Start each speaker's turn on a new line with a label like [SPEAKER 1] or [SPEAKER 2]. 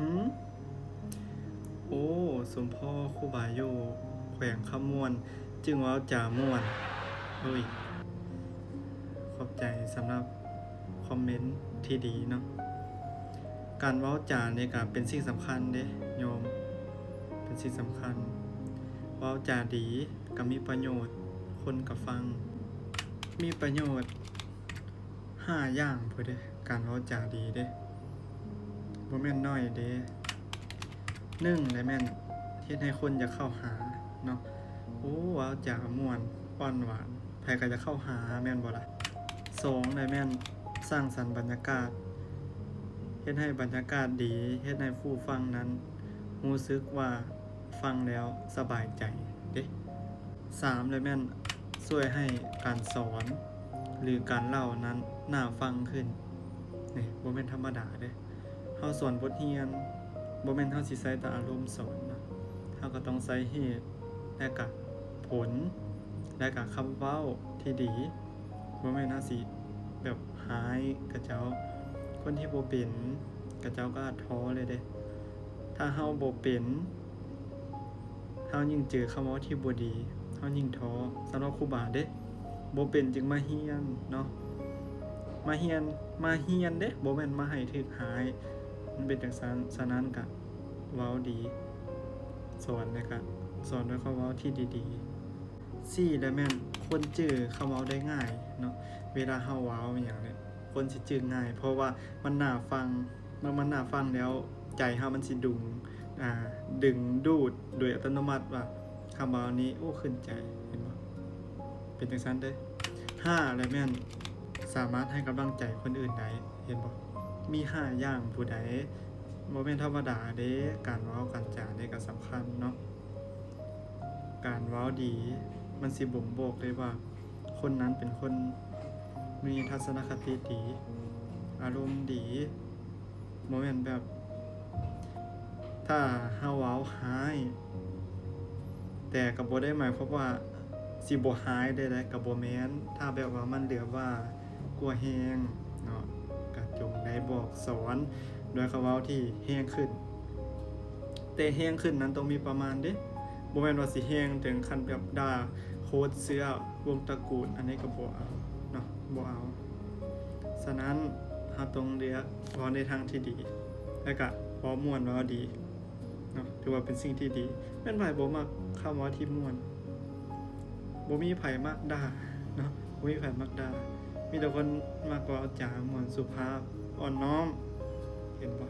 [SPEAKER 1] หืมโอ้สมพ่อครูบาอยู่แขวงขมวนจึงเว้าจาม่วนเฮ้ยขอบใจสำหรับคอมเมนต์ที่ดีเนาะการเว้าจาเนี่ยก็เป็นสิ่งสำคัญเด้โยมเป็นสิ่งสำคัญเว้าจาดีก็มีประโยชน์คนก็ฟังมีประโยชน์5อย่างพุ่นเด้การเว้าจาดีเด้บ่แม่นน้อยเด้1ได้แม่นเฮ็ดให้คนอยากเข้าหาเนาะโอ้เว้าจาม่วนอ่อนหวานไผก็จะเข้าหาแม่นบ่ล่ะ2ได้แม่นสร้างสรรค์บรรยากาศเฮ็ดให้บรรยากาศดีเฮ็ดให้ผู้ฟังนั้นรู้สึกว่าฟังแล้วสบายใจเด้3ได้แม่นช่วยให้การสอนหรือการเล่านั้นน่าฟังขึ้นนี่บ่แม่นธรรมดาเด้เฮาสอนบทเรียนบ่แม่นเฮาสิใช้แต่อารมณ์สอนนะเฮาก็ต้องใช้เหตุและก็ผลและก็คำเว้าที่ดีบ่แม่นเฮาสิแบบหายกับเจ้าคนที่บ่เป็นกับเจ้าก็ท้อเลยเด้ถ้าเฮาบ่เป็นเฮายิ่งเจอคำเว้าที่บ่ดีเฮายิ่งท้อสำหรับครูบาเด้บ่เป็นจึงมาเรียนเนาะมาเรียนเด้บ่แม่นมาให้ถึกหายมันเป็นจังซั่นฉะนั้นก็เว้าดีสอนแล้วก็สอนด้วยคำเว้าที่ดีๆ4แล้วแม่นคนจื้อคำเว้าได้ง่ายเนาะเวลาเฮาเว้าอิหยังเนี่ยคนสิจื้อง่ายเพราะว่ามันน่าฟังเมื่อมันน่าฟังแล้วใจเฮามันสิดึงดูดโดยอัตโนมัติว่าคำเว้านี้โอ้ขึ้นใจเห็นบ่เป็นจังซั่นเด้5แล้วแม่นสามารถให้กำลังใจคนอื่นได้เห็นบ่มี5อย่างผู้ใดบ่แม่นธรรมดาเด้การเว้าการจานี่ก็สำคัญเนาะการเว้าดีมันสิบ่งบอกเลยว่าคนนั้นเป็นคนมีทัศนคติดีอารมณ์ดีบ่แม่นแบบถ้าเฮาเว้าร้ายแต่ก็บ่ได้หมายความว่าสิบ่ร้ายได้ก็บ่แม่นถ้าแบบว่ามันเหลือว่ากลัวแฮงเนาะก็จงได้บอกสอนด้วยคำเว้าที่แฮงขึ้นแต่แฮงขึ้นนั้นต้องมีประมาณเด้บ่แม่นว่าสิแฮงถึงขั้นแบบด่าโคตรเสื้อวงตระกูลอันนี้ก็บ่เอาเนาะบ่เอาฉะนั้นเฮาต้องเลือกเว้าในทางที่ดีแล้วก็เว้าม่วนเว้าดีเนาะถือว่าเป็นสิ่งที่ดีแม่นไผบ่มักคำเว้าที่ม่วนบ่มีไผมักด่าเนาะบ่มีไผมักด่ามีแต่คนมักเว้าจาม่วนสุภาพอ่อนน้อมเห็นบ่